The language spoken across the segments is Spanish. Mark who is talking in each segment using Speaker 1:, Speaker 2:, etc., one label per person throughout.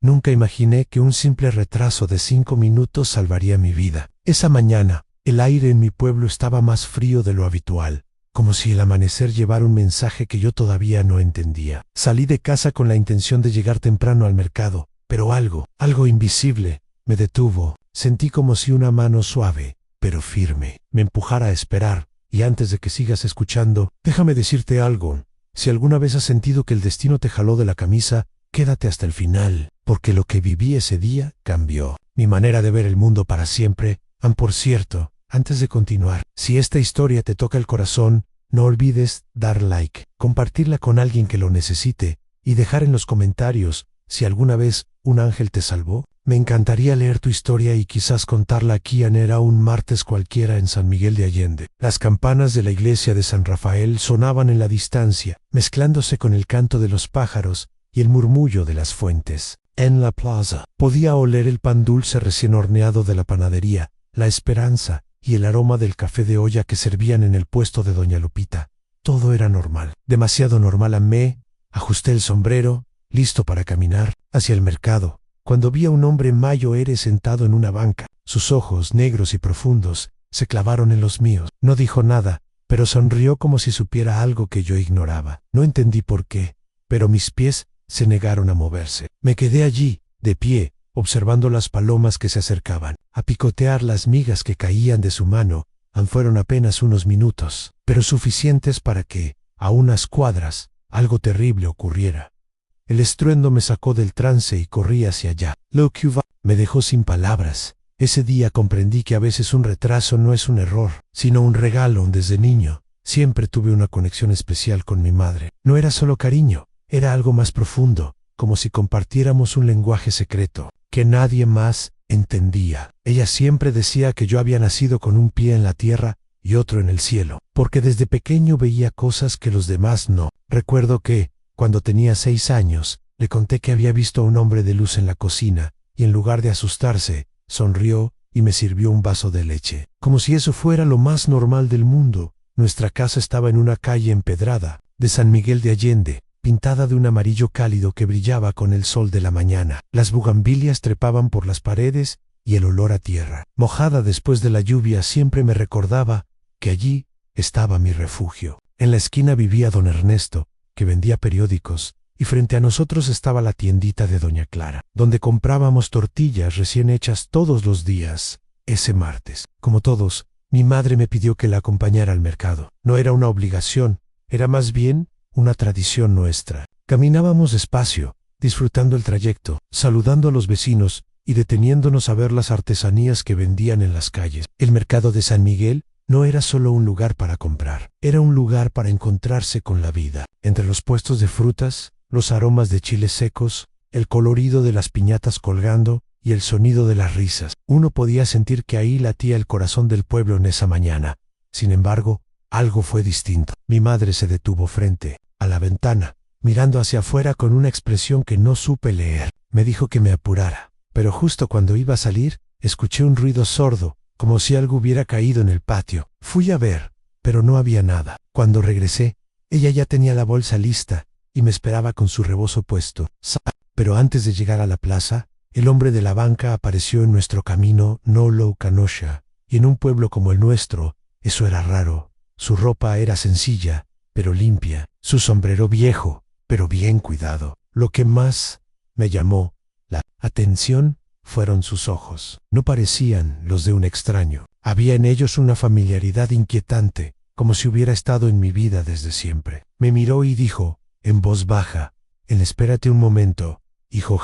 Speaker 1: Nunca imaginé que un simple retraso de 5 minutos salvaría mi vida. Esa mañana, el aire en mi pueblo estaba más frío de lo habitual, como si el amanecer llevara un mensaje que yo todavía no entendía. Salí de casa con la intención de llegar temprano al mercado, pero algo invisible, me detuvo. Sentí como si una mano suave, pero firme, me empujara a esperar. Y antes de que sigas escuchando, déjame decirte algo. Si alguna vez has sentido que el destino te jaló de la camisa, quédate hasta el final, porque lo que viví ese día cambió mi manera de ver el mundo para siempre. Por cierto, antes de continuar, si esta historia te toca el corazón, no olvides dar like, compartirla con alguien que lo necesite y dejar en los comentarios si alguna vez un ángel te salvó. Me encantaría leer tu historia y quizás contarla aquí. Era un martes cualquiera en San Miguel de Allende. Las campanas de la iglesia de San Rafael sonaban en la distancia, mezclándose con el canto de los pájaros y el murmullo de las fuentes. En la plaza podía oler el pan dulce recién horneado de la panadería, la esperanza y el aroma del café de olla que servían en el puesto de doña Lupita. Todo era normal, demasiado normal. Ajusté el sombrero, listo para caminar hacia el mercado, cuando vi a un hombre mayor sentado en una banca. Sus ojos, negros y profundos, se clavaron en los míos. No dijo nada, pero sonrió como si supiera algo que yo ignoraba. No entendí por qué, pero mis pies se negaron a moverse. Me quedé allí, de pie, observando las palomas que se acercaban a picotear las migas que caían de su mano. Fueron apenas unos minutos, pero suficientes para que, a unas cuadras, algo terrible ocurriera. El estruendo me sacó del trance y corrí hacia allá. Lo que me dejó sin palabras. Ese día comprendí que a veces un retraso no es un error, sino un regalo. Desde niño, siempre tuve una conexión especial con mi madre. No era solo cariño, era algo más profundo, como si compartiéramos un lenguaje secreto que nadie más entendía. Ella siempre decía que yo había nacido con un pie en la tierra y otro en el cielo, porque desde pequeño veía cosas que los demás no. Recuerdo que, cuando tenía 6 años, le conté que había visto a un hombre de luz en la cocina, y en lugar de asustarse, sonrió y me sirvió un vaso de leche, como si eso fuera lo más normal del mundo. Nuestra casa estaba en una calle empedrada, de San Miguel de Allende, pintada de un amarillo cálido que brillaba con el sol de la mañana. Las bugambilias trepaban por las paredes, y el olor a tierra mojada después de la lluvia siempre me recordaba que allí estaba mi refugio. En la esquina vivía don Ernesto, que vendía periódicos, y frente a nosotros estaba la tiendita de doña Clara, donde comprábamos tortillas recién hechas todos los días. Ese martes, como todos, mi madre me pidió que la acompañara al mercado. No era una obligación, era más bien una tradición nuestra. Caminábamos despacio, disfrutando el trayecto, saludando a los vecinos y deteniéndonos a ver las artesanías que vendían en las calles. El mercado de San Miguel no era solo un lugar para comprar, era un lugar para encontrarse con la vida. Entre los puestos de frutas, los aromas de chiles secos, el colorido de las piñatas colgando y el sonido de las risas, uno podía sentir que ahí latía el corazón del pueblo en esa mañana. Sin embargo, algo fue distinto. Mi madre se detuvo frente a la ventana, mirando hacia afuera con una expresión que no supe leer. Me dijo que me apurara, pero justo cuando iba a salir, escuché un ruido sordo, como si algo hubiera caído en el patio. Fui a ver, pero no había nada. Cuando regresé, ella ya tenía la bolsa lista y me esperaba con su rebozo puesto. Pero antes de llegar a la plaza, el hombre de la banca apareció en nuestro camino. No lo conoce, y en un pueblo como el nuestro, eso era raro. Su ropa era sencilla, pero limpia, su sombrero viejo, pero bien cuidado. Lo que más me llamó la atención fueron sus ojos. No parecían los de un extraño. Había en ellos una familiaridad inquietante, como si hubiera estado en mi vida desde siempre. Me miró y dijo, en voz baja, espérate un momento, hijo,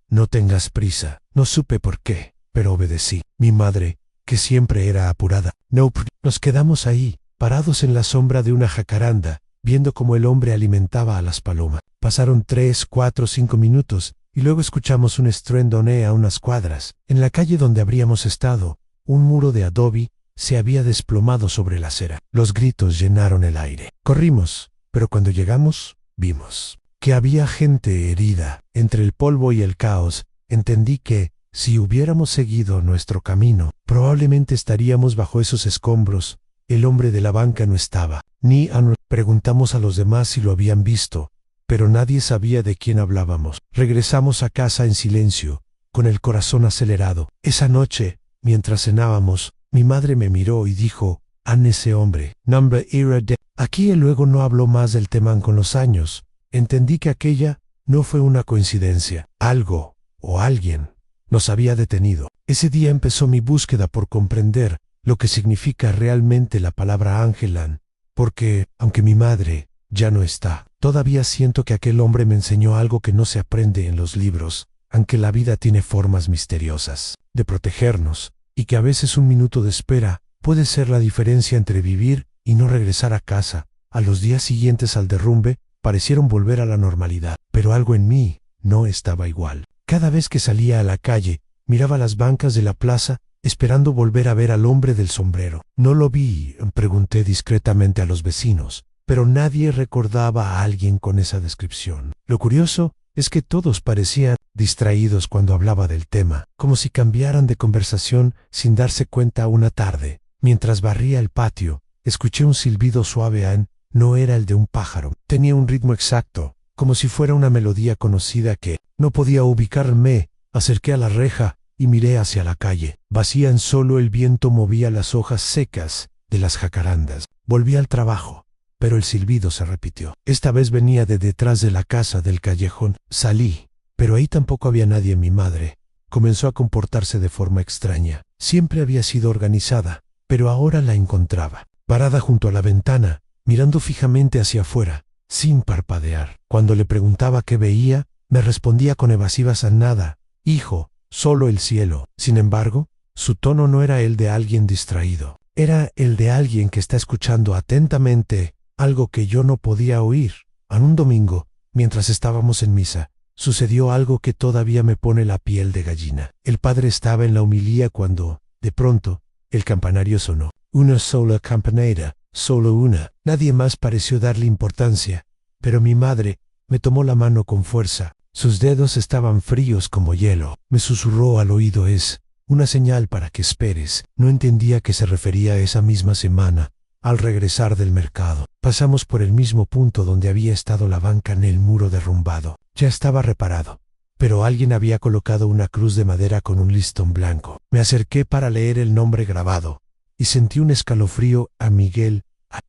Speaker 1: no tengas prisa. No supe por qué, pero obedecí. Mi madre, que siempre era apurada, nos quedamos ahí, parados en la sombra de una jacaranda, viendo cómo el hombre alimentaba a las palomas. Pasaron 3, 4, 5 minutos, y luego escuchamos un estruendo a unas cuadras. En la calle donde habríamos estado, un muro de adobe se había desplomado sobre la acera. Los gritos llenaron el aire. Corrimos, pero cuando llegamos, vimos que había gente herida. Entre el polvo y el caos, entendí que, si hubiéramos seguido nuestro camino, probablemente estaríamos bajo esos escombros. El hombre de la banca no estaba, ni preguntamos a los demás si lo habían visto, pero nadie sabía de quién hablábamos. Regresamos a casa en silencio, con el corazón acelerado. Esa noche, mientras cenábamos, mi madre me miró y dijo: «Han ese hombre, nombre era de...». Aquí y luego no habló más del tema con los años. Entendí que aquella no fue una coincidencia. Algo, o alguien, nos había detenido. Ese día empezó mi búsqueda por comprender lo que significa realmente la palabra Angelan, porque, aunque mi madre ya no está, todavía siento que aquel hombre me enseñó algo que no se aprende en los libros, aunque la vida tiene formas misteriosas de protegernos, y que a veces un minuto de espera puede ser la diferencia entre vivir y no regresar a casa. A los días siguientes al derrumbe, parecieron volver a la normalidad, pero algo en mí no estaba igual. Cada vez que salía a la calle, miraba las bancas de la plaza, esperando volver a ver al hombre del sombrero. No lo vi, pregunté discretamente a los vecinos, pero nadie recordaba a alguien con esa descripción. Lo curioso es que todos parecían distraídos cuando hablaba del tema, como si cambiaran de conversación sin darse cuenta. Una tarde, mientras barría el patio, escuché un silbido suave. No era el de un pájaro. Tenía un ritmo exacto, como si fuera una melodía conocida que no podía ubicarme. Acerqué a la reja y miré hacia la calle. Vacía, solo el viento movía las hojas secas de las jacarandas. Volví al trabajo, pero el silbido se repitió. Esta vez venía de detrás de la casa del callejón. Salí, pero ahí tampoco había nadie. Mi madre comenzó a comportarse de forma extraña. Siempre había sido organizada, pero ahora la encontraba parada junto a la ventana, mirando fijamente hacia afuera, sin parpadear. Cuando le preguntaba qué veía, me respondía con evasivas: «Nada, hijo, solo el cielo». Sin embargo, su tono no era el de alguien distraído. Era el de alguien que está escuchando atentamente algo que yo no podía oír. En un domingo, mientras estábamos en misa, sucedió algo que todavía me pone la piel de gallina. El padre estaba en la homilía cuando, de pronto, el campanario sonó. Una sola campanera, solo una. Nadie más pareció darle importancia, pero mi madre me tomó la mano con fuerza. Sus dedos estaban fríos como hielo. Me susurró al oído: «Es una señal para que esperes». No entendía a qué se refería. Esa misma semana, al regresar del mercado, pasamos por el mismo punto donde había estado la banca en el muro derrumbado. Ya estaba reparado, pero alguien había colocado una cruz de madera con un listón blanco. Me acerqué para leer el nombre grabado y sentí un escalofrío. A Miguel.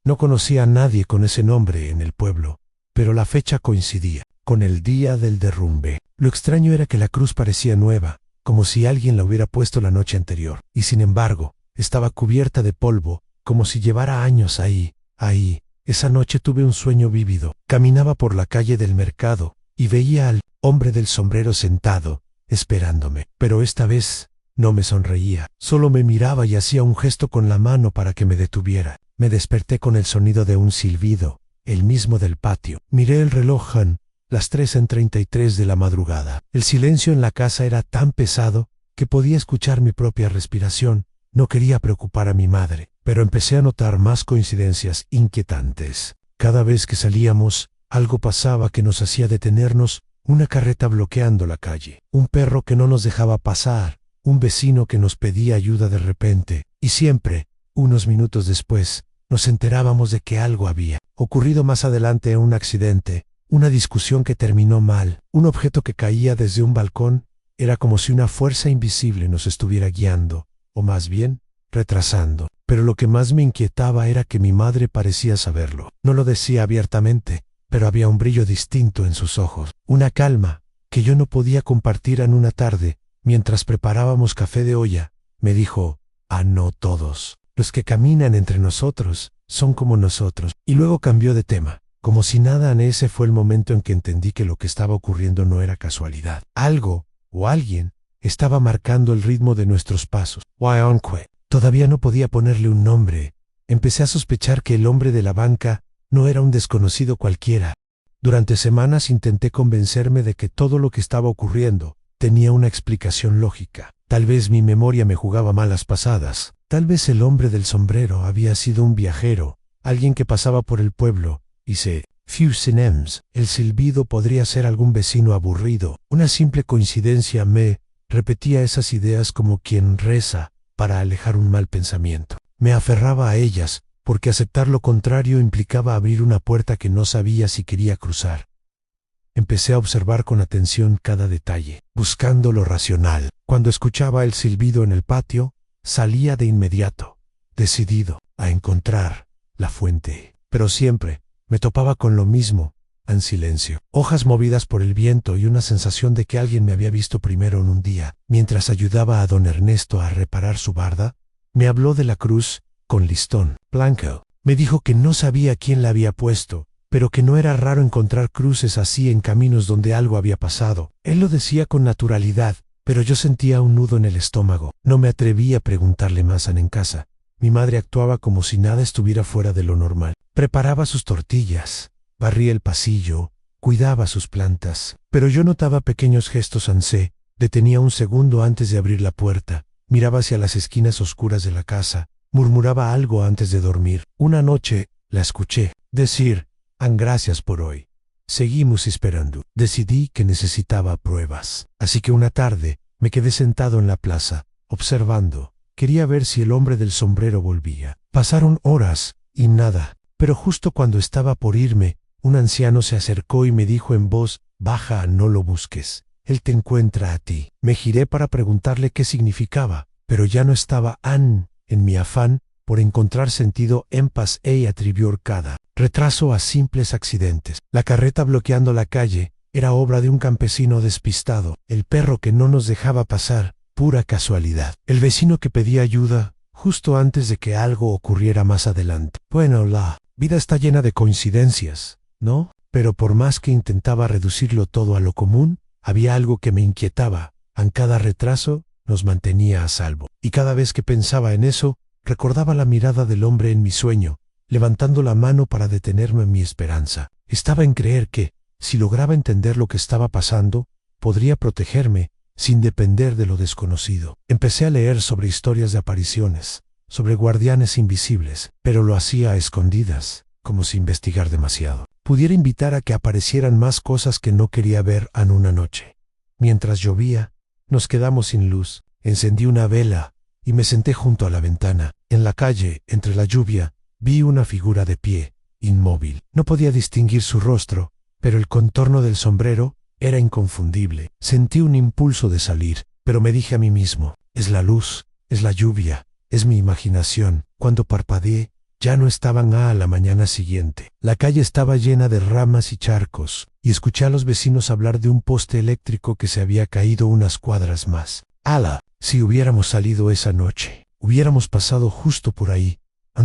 Speaker 1: No conocía a nadie con ese nombre en el pueblo, pero la fecha coincidía con el día del derrumbe. Lo extraño era que la cruz parecía nueva, como si alguien la hubiera puesto la noche anterior, y sin embargo, estaba cubierta de polvo, como si llevara años ahí. Esa noche tuve un sueño vívido. Caminaba por la calle del mercado y veía al hombre del sombrero sentado, esperándome, pero esta vez no me sonreía, solo me miraba y hacía un gesto con la mano para que me detuviera. Me desperté con el sonido de un silbido, el mismo del patio. Miré el reloj. Las 3:33 de la madrugada. El silencio en la casa era tan pesado que podía escuchar mi propia respiración. No quería preocupar a mi madre, pero empecé a notar más coincidencias inquietantes. Cada vez que salíamos, algo pasaba que nos hacía detenernos. Una carreta bloqueando la calle, un perro que no nos dejaba pasar, un vecino que nos pedía ayuda de repente, y siempre, unos minutos después, nos enterábamos de que algo había ocurrido más adelante. Un accidente, una discusión que terminó mal, un objeto que caía desde un balcón. Era como si una fuerza invisible nos estuviera guiando, o más bien, retrasando. Pero lo que más me inquietaba era que mi madre parecía saberlo. No lo decía abiertamente, pero había un brillo distinto en sus ojos, una calma que yo no podía compartir. En una tarde, mientras preparábamos café de olla, me dijo: «No todos los que caminan entre nosotros son como nosotros». Y luego cambió de tema, como si nada. Ese fue el momento en que entendí que lo que estaba ocurriendo no era casualidad. Algo, o alguien, estaba marcando el ritmo de nuestros pasos. Todavía no podía ponerle un nombre. Empecé a sospechar que el hombre de la banca no era un desconocido cualquiera. Durante semanas intenté convencerme de que todo lo que estaba ocurriendo tenía una explicación lógica. Tal vez mi memoria me jugaba malas pasadas. Tal vez el hombre del sombrero había sido un viajero, alguien que pasaba por el pueblo, y el silbido podría ser algún vecino aburrido. Una simple coincidencia. Me repetía esas ideas como quien reza para alejar un mal pensamiento. Me aferraba a ellas, porque aceptar lo contrario implicaba abrir una puerta que no sabía si quería cruzar. Empecé a observar con atención cada detalle, buscando lo racional. Cuando escuchaba el silbido en el patio, salía de inmediato, decidido a encontrar la fuente. Pero siempre me topaba con lo mismo, en silencio. Hojas movidas por el viento y una sensación de que alguien me había visto primero en un día. Mientras ayudaba a don Ernesto a reparar su barda, me habló de la cruz con listón blanco. Me dijo que no sabía quién la había puesto, pero que no era raro encontrar cruces así en caminos donde algo había pasado. Él lo decía con naturalidad, pero yo sentía un nudo en el estómago. No me atreví a preguntarle más en casa. Mi madre actuaba como si nada estuviera fuera de lo normal. Preparaba sus tortillas, barría el pasillo, cuidaba sus plantas. Pero yo notaba pequeños gestos ansé. Detenía un segundo antes de abrir la puerta, miraba hacia las esquinas oscuras de la casa, murmuraba algo antes de dormir. Una noche la escuché decir: gracias por hoy. Seguimos esperando. Decidí que necesitaba pruebas. Así que una tarde me quedé sentado en la plaza, observando. Quería ver si el hombre del sombrero volvía. Pasaron horas y nada. Pero justo cuando estaba por irme, un anciano se acercó y me dijo en voz baja: no lo busques. Él te encuentra a ti. Me giré para preguntarle qué significaba, pero ya no estaba en mi afán por encontrar sentido en paz y atribuyó cada retraso a simples accidentes. La carreta bloqueando la calle era obra de un campesino despistado, el perro que no nos dejaba pasar, pura casualidad, el vecino que pedía ayuda justo antes de que algo ocurriera más adelante. Bueno, la vida está llena de coincidencias, ¿no? Pero por más que intentaba reducirlo todo a lo común, había algo que me inquietaba. En cada retraso nos mantenía a salvo. Y cada vez que pensaba en eso, recordaba la mirada del hombre en mi sueño, levantando la mano para detenerme en mi esperanza. Estaba en creer que, si lograba entender lo que estaba pasando, podría protegerme, sin depender de lo desconocido. Empecé a leer sobre historias de apariciones, sobre guardianes invisibles, pero lo hacía a escondidas, como si investigar demasiado pudiera invitar a que aparecieran más cosas que no quería ver en una noche. Mientras llovía, nos quedamos sin luz. Encendí una vela y me senté junto a la ventana. En la calle, entre la lluvia, vi una figura de pie, inmóvil. No podía distinguir su rostro, pero el contorno del sombrero era inconfundible. Sentí un impulso de salir, pero me dije a mí mismo: es la luz, es la lluvia, es mi imaginación. Cuando parpadeé, ya no estaban a la mañana siguiente. La calle estaba llena de ramas y charcos, y escuché a los vecinos hablar de un poste eléctrico que se había caído unas cuadras más. ¡Hala! Si hubiéramos salido esa noche, hubiéramos pasado justo por ahí.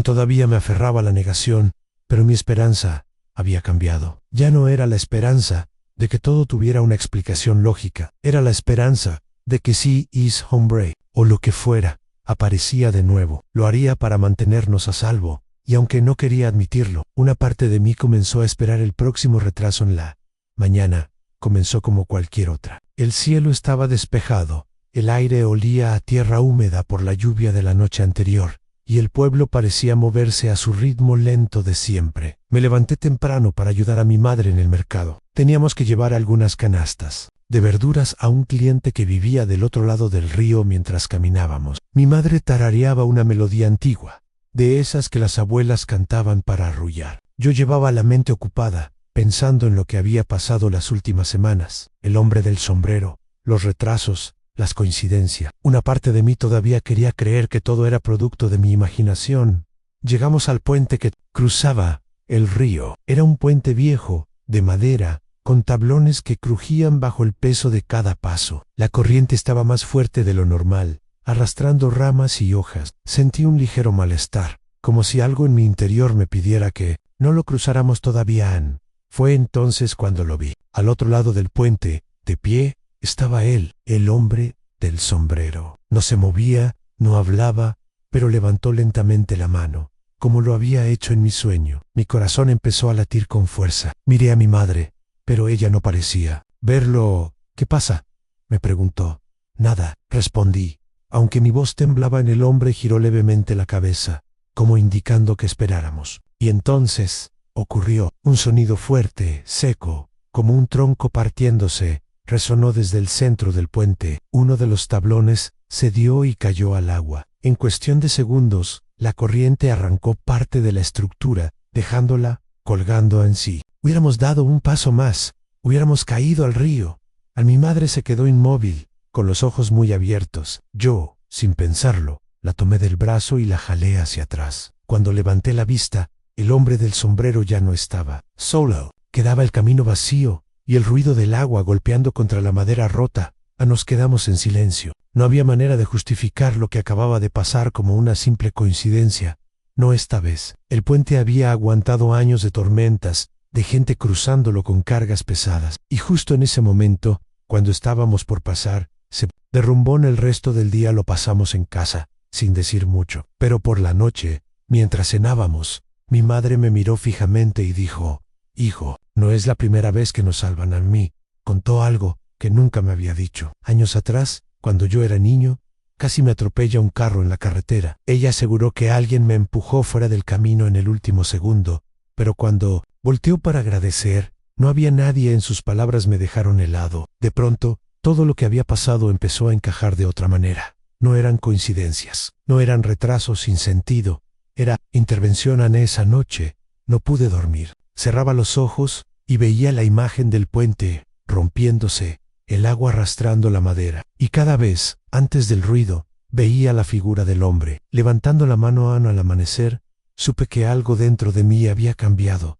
Speaker 1: Todavía me aferraba a la negación, pero mi esperanza había cambiado. Ya no era la esperanza de que todo tuviera una explicación lógica. Era la esperanza de que si is hombre, o lo que fuera, aparecía de nuevo. Lo haría para mantenernos a salvo, y aunque no quería admitirlo, una parte de mí comenzó a esperar el próximo retraso en la mañana. Comenzó como cualquier otra. El cielo estaba despejado, el aire olía a tierra húmeda por la lluvia de la noche anterior, y el pueblo parecía moverse a su ritmo lento de siempre. Me levanté temprano para ayudar a mi madre en el mercado. Teníamos que llevar algunas canastas de verduras a un cliente que vivía del otro lado del río mientras caminábamos. Mi madre tarareaba una melodía antigua, de esas que las abuelas cantaban para arrullar. Yo llevaba la mente ocupada, pensando en lo que había pasado las últimas semanas, el hombre del sombrero, los retrasos, las coincidencias. Una parte de mí todavía quería creer que todo era producto de mi imaginación. Llegamos al puente que cruzaba el río. Era un puente viejo, de madera, con tablones que crujían bajo el peso de cada paso. La corriente estaba más fuerte de lo normal, arrastrando ramas y hojas. Sentí un ligero malestar, como si algo en mi interior me pidiera que no lo cruzáramos todavía. Fue entonces cuando lo vi. Al otro lado del puente, de pie, estaba él, el hombre del sombrero. No se movía, no hablaba, pero levantó lentamente la mano, como lo había hecho en mi sueño. Mi corazón empezó a latir con fuerza. Miré a mi madre, pero ella no parecía verlo. ¿Qué pasa?, me preguntó. Nada, respondí, aunque mi voz temblaba. En el hombre giró levemente la cabeza, como indicando que esperáramos. Y entonces ocurrió. Un sonido fuerte, seco, como un tronco partiéndose, resonó desde el centro del puente. Uno de los tablones cedió y cayó al agua. En cuestión de segundos, la corriente arrancó parte de la estructura, dejándola colgando en sí. Hubiéramos dado un paso más, hubiéramos caído al río. Mi madre se quedó inmóvil, con los ojos muy abiertos. Yo, sin pensarlo, la tomé del brazo y la jalé hacia atrás. Cuando levanté la vista, el hombre del sombrero ya no estaba. Solo quedaba el camino vacío y el ruido del agua golpeando contra la madera rota. Nos quedamos en silencio. No había manera de justificar lo que acababa de pasar como una simple coincidencia. No esta vez. El puente había aguantado años de tormentas, de gente cruzándolo con cargas pesadas. Y justo en ese momento, cuando estábamos por pasar, se derrumbó. En el resto del día lo pasamos en casa, sin decir mucho. Pero por la noche, mientras cenábamos, mi madre me miró fijamente y dijo: «Hijo, no es la primera vez que nos salvan a mí». Contó algo que nunca me había dicho. Años atrás, cuando yo era niño, casi me atropella un carro en la carretera. Ella aseguró que alguien me empujó fuera del camino en el último segundo, pero cuando volteó para agradecer, no había nadie. En sus palabras me dejaron helado. De pronto, todo lo que había pasado empezó a encajar de otra manera. No eran coincidencias, no eran retrasos sin sentido, era intervención. Esa noche no pude dormir. Cerraba los ojos y veía la imagen del puente rompiéndose, el agua arrastrando la madera, y cada vez, antes del ruido, veía la figura del hombre. Levantando la mano al amanecer, supe que algo dentro de mí había cambiado.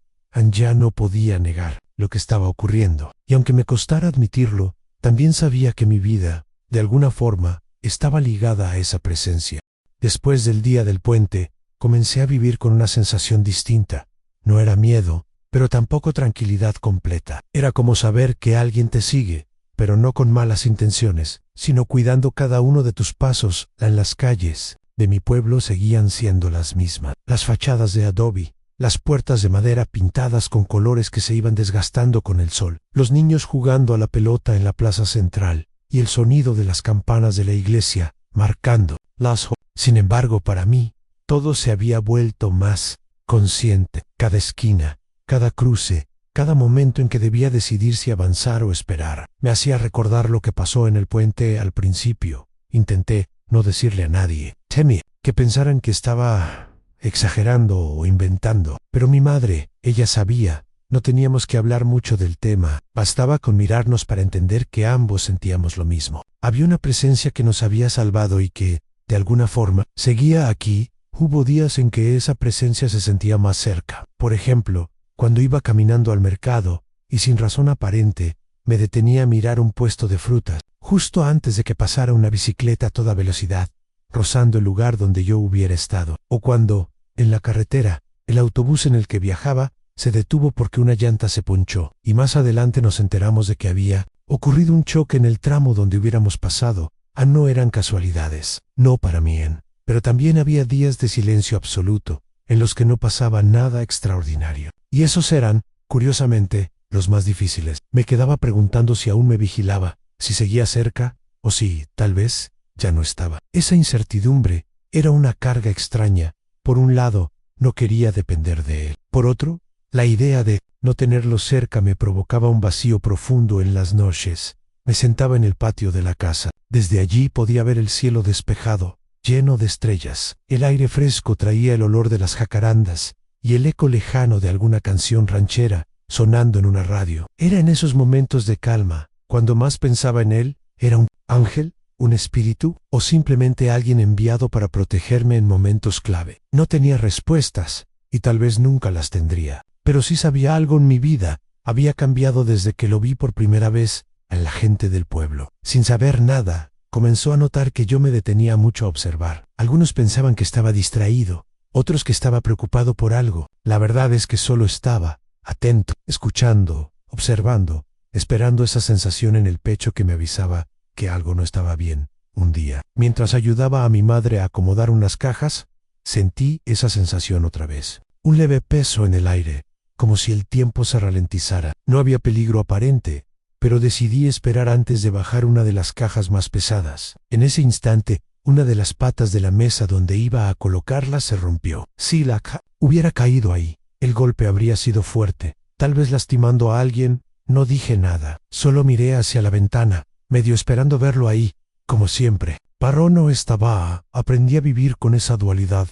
Speaker 1: Ya no podía negar lo que estaba ocurriendo, y aunque me costara admitirlo, también sabía que mi vida, de alguna forma, estaba ligada a esa presencia. Después del día del puente, comencé a vivir con una sensación distinta. No era miedo, pero tampoco tranquilidad completa. Era como saber que alguien te sigue, pero no con malas intenciones, sino cuidando cada uno de tus pasos. En las calles de mi pueblo seguían siendo las mismas. Las fachadas de adobe, las puertas de madera pintadas con colores que se iban desgastando con el sol, los niños jugando a la pelota en la plaza central, y el sonido de las campanas de la iglesia, marcando las horas. Sin embargo, para mí, todo se había vuelto más consciente. Cada esquina, cada cruce, cada momento en que debía decidir si avanzar o esperar, me hacía recordar lo que pasó en el puente al principio. Intenté no decirle a nadie. Temía que pensaran que estaba exagerando o inventando. Pero mi madre, ella sabía. No teníamos que hablar mucho del tema. Bastaba con mirarnos para entender que ambos sentíamos lo mismo. Había una presencia que nos había salvado y que, de alguna forma, seguía aquí. Hubo días en que esa presencia se sentía más cerca. Por ejemplo, cuando iba caminando al mercado, y sin razón aparente, me detenía a mirar un puesto de frutas, justo antes de que pasara una bicicleta a toda velocidad, rozando el lugar donde yo hubiera estado. O cuando, en la carretera, el autobús en el que viajaba se detuvo porque una llanta se ponchó, y más adelante nos enteramos de que había ocurrido un choque en el tramo donde hubiéramos pasado. No eran casualidades, no para mí, pero también había días de silencio absoluto, en los que no pasaba nada extraordinario. Y esos eran, curiosamente, los más difíciles. Me quedaba preguntando si aún me vigilaba, si seguía cerca, o si, tal vez, ya no estaba. Esa incertidumbre era una carga extraña. Por un lado, no quería depender de él. Por otro, la idea de no tenerlo cerca me provocaba un vacío profundo en las noches. Me sentaba en el patio de la casa. Desde allí podía ver el cielo despejado, lleno de estrellas. El aire fresco traía el olor de las jacarandas y el eco lejano de alguna canción ranchera sonando en una radio. Era en esos momentos de calma, cuando más pensaba en él. ¿Era un ángel, un espíritu, o simplemente alguien enviado para protegerme en momentos clave? No tenía respuestas, y tal vez nunca las tendría. Pero sí sabía algo en mi vida. Había cambiado desde que lo vi por primera vez a la gente del pueblo. Sin saber nada, comenzó a notar que yo me detenía mucho a observar. Algunos pensaban que estaba distraído, otros que estaba preocupado por algo. La verdad es que solo estaba atento, escuchando, observando, esperando esa sensación en el pecho que me avisaba que algo no estaba bien. Un día, mientras ayudaba a mi madre a acomodar unas cajas, sentí esa sensación otra vez. Un leve peso en el aire, como si el tiempo se ralentizara. No había peligro aparente, pero decidí esperar antes de bajar una de las cajas más pesadas. En ese instante, una de las patas de la mesa donde iba a colocarla se rompió. Si la caja hubiera caído ahí, el golpe habría sido fuerte, tal vez lastimando a alguien. No dije nada, solo miré hacia la ventana, medio esperando verlo ahí, como siempre. Pero no estaba. Aprendí a vivir con esa dualidad,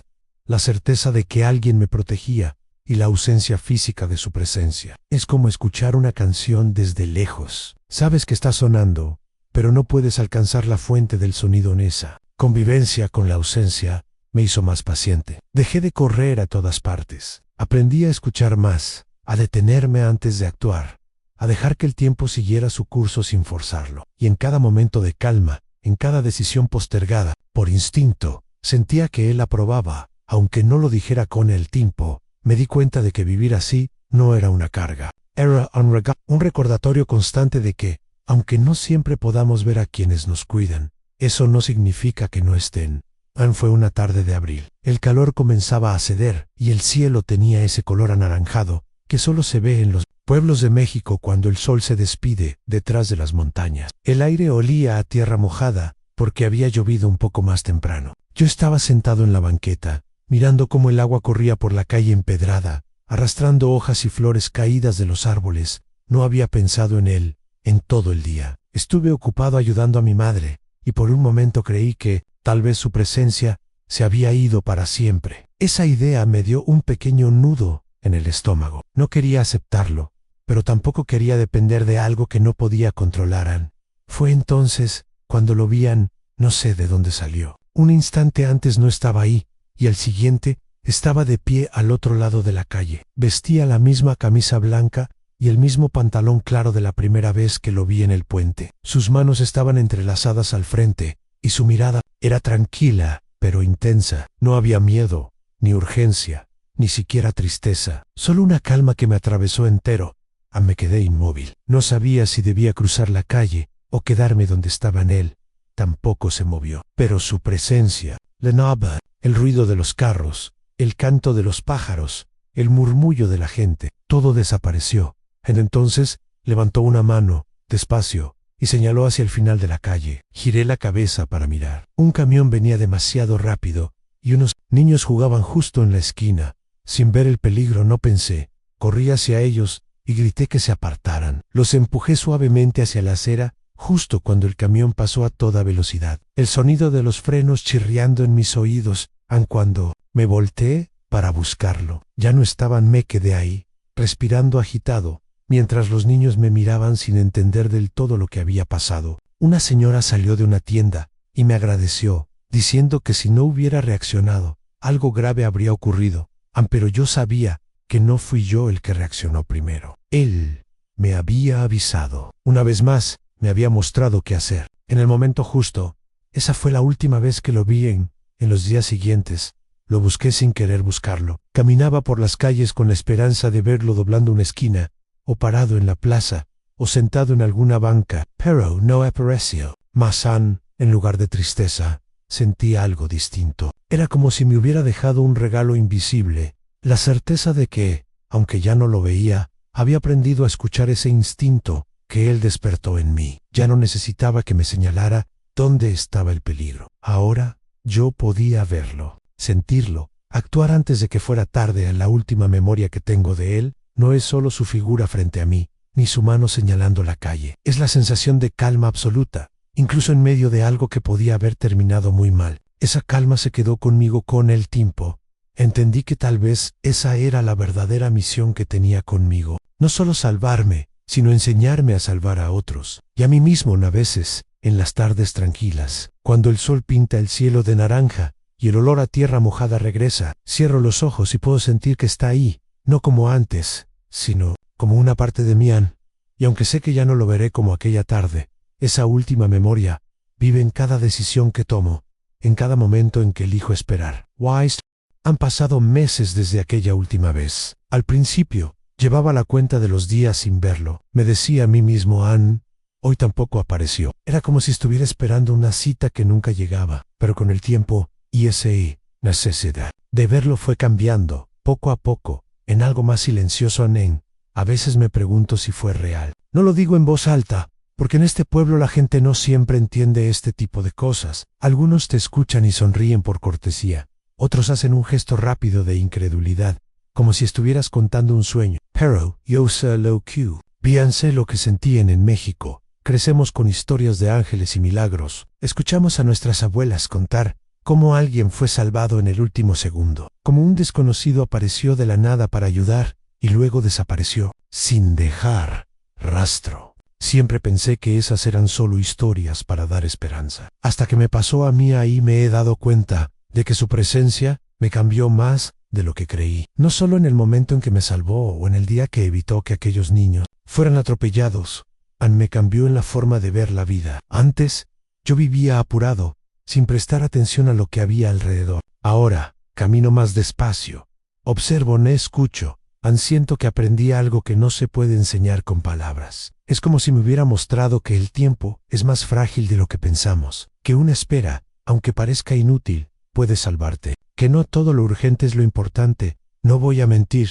Speaker 1: la certeza de que alguien me protegía y la ausencia física de su presencia. Es como escuchar una canción desde lejos. Sabes que está sonando, pero no puedes alcanzar la fuente del sonido en esa convivencia con la ausencia. Me hizo más paciente. Dejé de correr a todas partes. Aprendí a escuchar más, a detenerme antes de actuar, a dejar que el tiempo siguiera su curso sin forzarlo. Y en cada momento de calma, en cada decisión postergada, por instinto, sentía que él aprobaba, aunque no lo dijera con el tiempo. Me di cuenta de que vivir así no era una carga. Era un recordatorio constante de que, aunque no siempre podamos ver a quienes nos cuidan, eso no significa que no estén. Fue una tarde de abril. El calor comenzaba a ceder y el cielo tenía ese color anaranjado que solo se ve en los pueblos de México cuando el sol se despide detrás de las montañas. El aire olía a tierra mojada porque había llovido un poco más temprano. Yo estaba sentado en la banqueta, mirando cómo el agua corría por la calle empedrada, arrastrando hojas y flores caídas de los árboles. No había pensado en él en todo el día. Estuve ocupado ayudando a mi madre y por un momento creí que tal vez su presencia se había ido para siempre. Esa idea me dio un pequeño nudo en el estómago. No quería aceptarlo, pero tampoco quería depender de algo que no podía controlar. Fue entonces cuando lo vi. No sé de dónde salió. Un instante antes no estaba ahí, y al siguiente estaba de pie al otro lado de la calle. Vestía la misma camisa blanca y el mismo pantalón claro de la primera vez que lo vi en el puente. Sus manos estaban entrelazadas al frente, y su mirada era tranquila, pero intensa. No había miedo, ni urgencia, ni siquiera tristeza. Solo una calma que me atravesó entero. Me quedé inmóvil. No sabía si debía cruzar la calle o quedarme donde estaba en él. Tampoco se movió. Pero su presencia, la nada, el ruido de los carros, el canto de los pájaros, el murmullo de la gente, todo desapareció. Entonces levantó una mano, despacio, y señaló hacia el final de la calle. Giré la cabeza para mirar. Un camión venía demasiado rápido, y unos niños jugaban justo en la esquina. Sin ver el peligro no pensé. Corrí hacia ellos y grité que se apartaran. Los empujé suavemente hacia la acera, justo cuando el camión pasó a toda velocidad. El sonido de los frenos chirriando en mis oídos. Cuando me volteé para buscarlo, ya no estaban. Me quedé ahí, respirando agitado, mientras los niños me miraban sin entender del todo lo que había pasado. Una señora salió de una tienda y me agradeció, diciendo que si no hubiera reaccionado, algo grave habría ocurrido. Pero yo sabía que no fui yo el que reaccionó primero. Él me había avisado. Una vez más, me había mostrado qué hacer. En el momento justo. Esa fue la última vez que lo vi. En los días siguientes, lo busqué sin querer buscarlo. Caminaba por las calles con la esperanza de verlo doblando una esquina, o parado en la plaza, o sentado en alguna banca. Pero no apareció. Mas en lugar de tristeza, sentí algo distinto. Era como si me hubiera dejado un regalo invisible, la certeza de que, aunque ya no lo veía, había aprendido a escuchar ese instinto que él despertó en mí. Ya no necesitaba que me señalara dónde estaba el peligro. Ahora yo podía verlo, sentirlo, actuar antes de que fuera tarde. La última memoria que tengo de él no es solo su figura frente a mí, ni su mano señalando la calle. Es la sensación de calma absoluta, incluso en medio de algo que podía haber terminado muy mal. Esa calma se quedó conmigo con el tiempo. Entendí que tal vez esa era la verdadera misión que tenía conmigo. No solo salvarme, sino enseñarme a salvar a otros, y a mí mismo a veces, en las tardes tranquilas, cuando el sol pinta el cielo de naranja y el olor a tierra mojada regresa. Cierro los ojos y puedo sentir que está ahí, no como antes, sino como una parte de mí. Y aunque sé que ya no lo veré como aquella tarde, esa última memoria vive en cada decisión que tomo, en cada momento en que elijo esperar. Han pasado meses desde aquella última vez. Al principio, llevaba la cuenta de los días sin verlo. Me decía a mí mismo, hoy tampoco apareció. Era como si estuviera esperando una cita que nunca llegaba. Pero con el tiempo, y esa necesidad de verlo fue cambiando, poco a poco, en algo más silencioso. A veces me pregunto si fue real. No lo digo en voz alta, porque en este pueblo la gente no siempre entiende este tipo de cosas. Algunos te escuchan y sonríen por cortesía. Otros hacen un gesto rápido de incredulidad, como si estuvieras contando un sueño. Pero yo sé lo que bien sé lo que sentían en México. Crecemos con historias de ángeles y milagros. Escuchamos a nuestras abuelas contar Cómo alguien fue salvado en el último segundo. Como un desconocido apareció de la nada para ayudar y luego desapareció, sin dejar rastro. Siempre pensé que esas eran solo historias para dar esperanza. Hasta que me pasó a mí, ahí me he dado cuenta de que su presencia me cambió más de lo que creí. No solo en el momento en que me salvó o en el día que evitó que aquellos niños fueran atropellados. Me cambió en la forma de ver la vida. Antes, yo vivía apurado, sin prestar atención a lo que había alrededor. Ahora, camino más despacio. Observo, no escucho. Siento que aprendí algo que no se puede enseñar con palabras. Es como si me hubiera mostrado que el tiempo es más frágil de lo que pensamos, que una espera, aunque parezca inútil, puede salvarte, que no todo lo urgente es lo importante. No voy a mentir,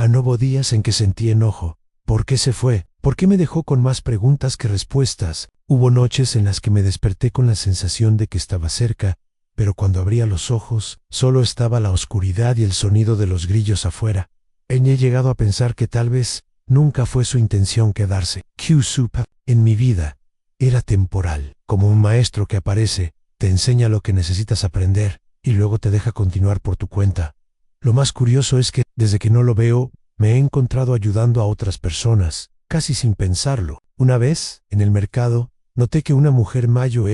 Speaker 1: no hubo días en que sentí enojo. ¿Por qué se fue? ¿Por qué me dejó con más preguntas que respuestas? Hubo noches en las que me desperté con la sensación de que estaba cerca, pero cuando abría los ojos, solo estaba la oscuridad y el sonido de los grillos afuera. He llegado a pensar que tal vez nunca fue su intención quedarse. Q-Supa, en mi vida, era temporal, como un maestro que aparece, te enseña lo que necesitas aprender y luego te deja continuar por tu cuenta. Lo más curioso es que, desde que no lo veo, me he encontrado ayudando a otras personas, casi sin pensarlo. Una vez, en el mercado, noté que una mujer mayor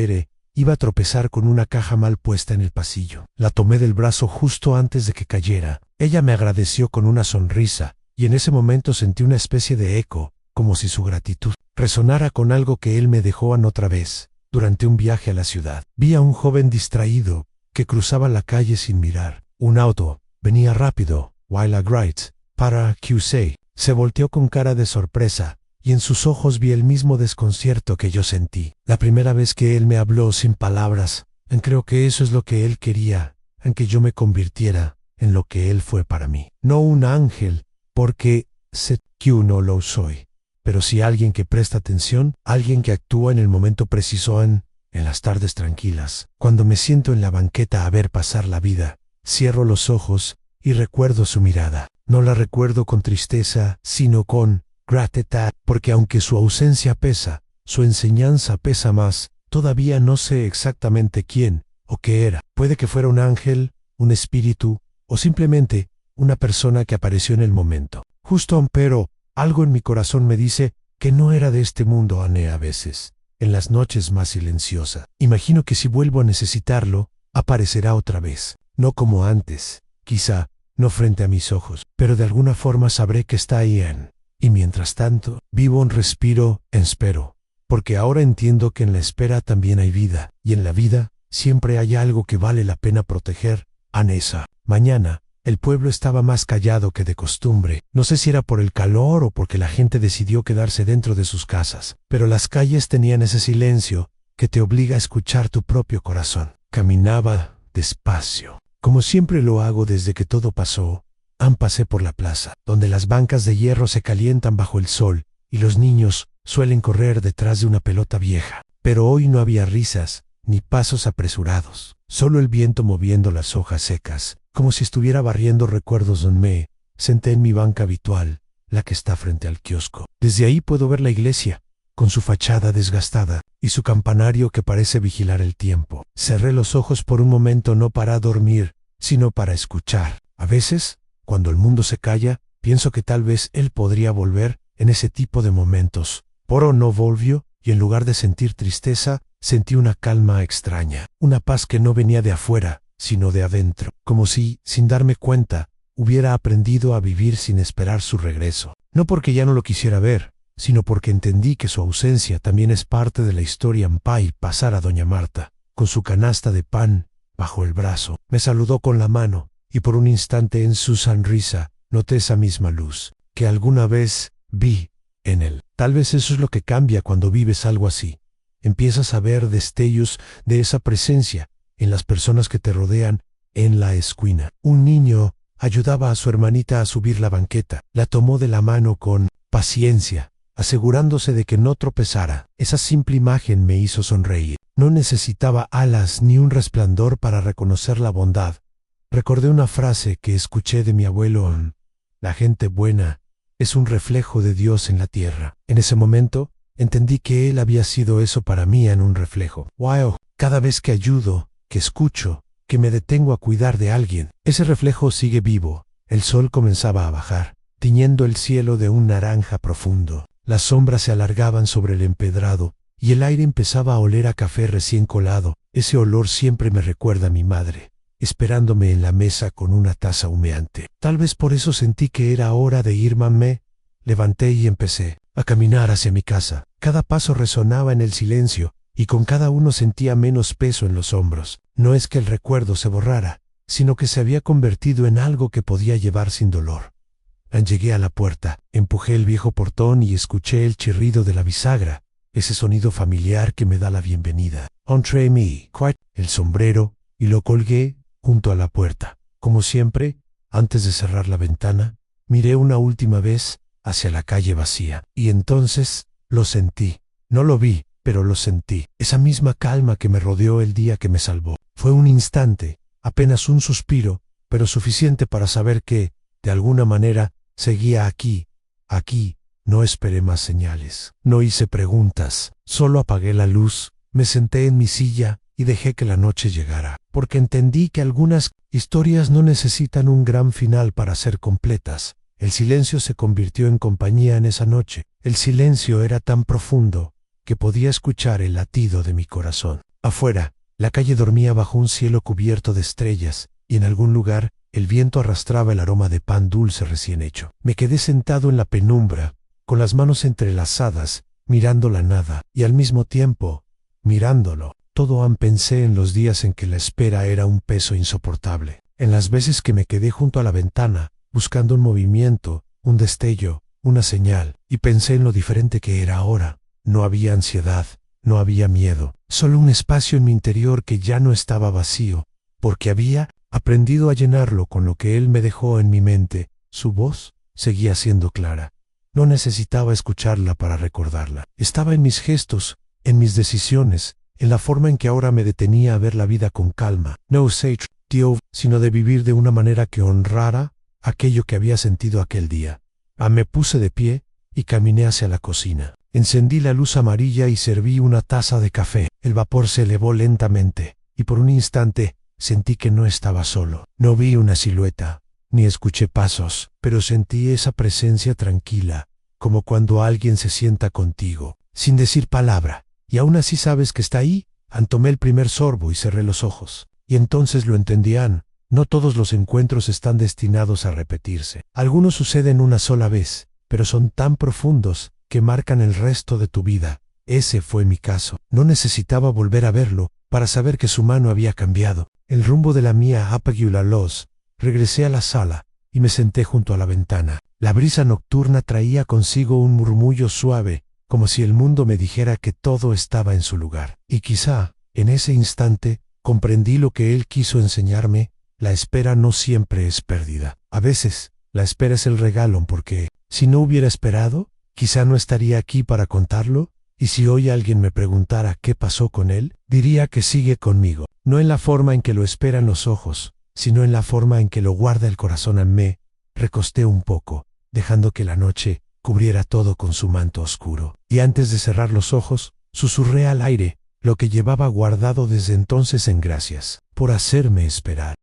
Speaker 1: iba a tropezar con una caja mal puesta en el pasillo. La tomé del brazo justo antes de que cayera. Ella me agradeció con una sonrisa, y en ese momento sentí una especie de eco, como si su gratitud resonara con algo que él me dejó otra vez, durante un viaje a la ciudad. Vi a un joven distraído, que cruzaba la calle sin mirar. Un auto venía rápido, while a great para QC. Se volteó con cara de sorpresa, y en sus ojos vi el mismo desconcierto que yo sentí. La primera vez que él me habló sin palabras, creo que eso es lo que él quería, en que yo me convirtiera en lo que él fue para mí. No un ángel, porque sé que no lo soy, pero sí alguien que presta atención, alguien que actúa en el momento preciso, en las tardes tranquilas. Cuando me siento en la banqueta a ver pasar la vida, cierro los ojos y recuerdo su mirada. No la recuerdo con tristeza, sino con gratitud, porque aunque su ausencia pesa, su enseñanza pesa más. Todavía no sé exactamente quién o qué era. Puede que fuera un ángel, un espíritu, o simplemente una persona que apareció en el momento. Justo, pero algo en mi corazón me dice que no era de este mundo. A veces, en las noches más silenciosas, imagino que si vuelvo a necesitarlo, aparecerá otra vez. No como antes, quizá no frente a mis ojos, pero de alguna forma sabré que está ahí. Y mientras tanto, vivo un respiro, espero, porque ahora entiendo que en la espera también hay vida, y en la vida siempre hay algo que vale la pena proteger. Esa mañana, el pueblo estaba más callado que de costumbre. No sé si era por el calor o porque la gente decidió quedarse dentro de sus casas, pero las calles tenían ese silencio que te obliga a escuchar tu propio corazón. Caminaba despacio, como siempre lo hago desde que todo pasó. Pasé por la plaza, donde las bancas de hierro se calientan bajo el sol, y los niños suelen correr detrás de una pelota vieja. Pero hoy no había risas, ni pasos apresurados, solo el viento moviendo las hojas secas, como si estuviera barriendo recuerdos. Me senté en mi banca habitual, la que está frente al kiosco. Desde ahí puedo ver la iglesia, con su fachada desgastada, y su campanario que parece vigilar el tiempo. Cerré los ojos por un momento, no para dormir, sino para escuchar. A veces, cuando el mundo se calla, pienso que tal vez él podría volver en ese tipo de momentos. Pero no volvió, y en lugar de sentir tristeza, sentí una calma extraña, una paz que no venía de afuera, sino de adentro, como si, sin darme cuenta, hubiera aprendido a vivir sin esperar su regreso. No porque ya no lo quisiera ver, sino porque entendí que su ausencia también es parte de la historia. Y pasar a doña Marta, con su canasta de pan bajo el brazo, me saludó con la mano, y por un instante en su sonrisa noté esa misma luz que alguna vez vi en él. Tal vez eso es lo que cambia cuando vives algo así. Empiezas a ver destellos de esa presencia en las personas que te rodean. En la esquina, un niño ayudaba a su hermanita a subir la banqueta. La tomó de la mano con paciencia, asegurándose de que no tropezara. Esa simple imagen me hizo sonreír. No necesitaba alas ni un resplandor para reconocer la bondad. Recordé una frase que escuché de mi abuelo: la gente buena es un reflejo de Dios en la tierra. En ese momento, entendí que él había sido eso para mí, en un reflejo. Wow, cada vez que ayudo, que escucho, que me detengo a cuidar de alguien. Ese reflejo sigue vivo. El sol comenzaba a bajar, tiñendo el cielo de un naranja profundo. Las sombras se alargaban sobre el empedrado y el aire empezaba a oler a café recién colado. Ese olor siempre me recuerda a mi madre, esperándome en la mesa con una taza humeante. Tal vez por eso sentí que era hora de irme. Me levanté y empecé a caminar hacia mi casa. Cada paso resonaba en el silencio y con cada uno sentía menos peso en los hombros. No es que el recuerdo se borrara, sino que se había convertido en algo que podía llevar sin dolor. Llegué a la puerta, empujé el viejo portón y escuché el chirrido de la bisagra, ese sonido familiar que me da la bienvenida. Entré el sombrero y lo colgué junto a la puerta. Como siempre, antes de cerrar la ventana, miré una última vez hacia la calle vacía. Y entonces lo sentí. No lo vi, pero lo sentí. Esa misma calma que me rodeó el día que me salvó. Fue un instante, apenas un suspiro, pero suficiente para saber que, de alguna manera, seguía aquí. No esperé más señales. No hice preguntas. Solo apagué la luz, me senté en mi silla y dejé que la noche llegara. Porque entendí que algunas historias no necesitan un gran final para ser completas. El silencio se convirtió en compañía en esa noche. El silencio era tan profundo que podía escuchar el latido de mi corazón. Afuera, la calle dormía bajo un cielo cubierto de estrellas, y en algún lugar el viento arrastraba el aroma de pan dulce recién hecho. Me quedé sentado en la penumbra, con las manos entrelazadas, mirando la nada, y al mismo tiempo, mirándolo. Pensé en los días en que la espera era un peso insoportable, en las veces que me quedé junto a la ventana, buscando un movimiento, un destello, una señal, y pensé en lo diferente que era ahora. No había ansiedad, no había miedo, solo un espacio en mi interior que ya no estaba vacío, porque había aprendido a llenarlo con lo que él me dejó en mi mente. Su voz seguía siendo clara. No necesitaba escucharla para recordarla. Estaba en mis gestos, en mis decisiones, en la forma en que ahora me detenía a ver la vida con calma. No sino de vivir de una manera que honrara aquello que había sentido aquel día. Me puse de pie y caminé hacia la cocina. Encendí la luz amarilla y serví una taza de café. El vapor se elevó lentamente, y por un instante sentí que no estaba solo. No vi una silueta, ni escuché pasos, pero sentí esa presencia tranquila, como cuando alguien se sienta contigo, sin decir palabra, y aún así sabes que está ahí. Tomé el primer sorbo y cerré los ojos. Y entonces lo entendían. No todos los encuentros están destinados a repetirse. Algunos suceden una sola vez, pero son tan profundos que marcan el resto de tu vida. Ese fue mi caso. No necesitaba volver a verlo para saber que su mano había cambiado. El rumbo de la mía apagué la luz. Regresé a la sala y me senté junto a la ventana. La brisa nocturna traía consigo un murmullo suave, como si el mundo me dijera que todo estaba en su lugar. Y quizá, en ese instante, comprendí lo que él quiso enseñarme. La espera no siempre es pérdida. A veces, la espera es el regalo, porque, si no hubiera esperado, quizá no estaría aquí para contarlo, y si hoy alguien me preguntara qué pasó con él, diría que sigue conmigo. No en la forma en que lo esperan los ojos, sino en la forma en que lo guarda el corazón. Me recosté un poco, dejando que la noche cubriera todo con su manto oscuro. Y antes de cerrar los ojos, susurré al aire lo que llevaba guardado desde entonces en gracias por hacerme esperar.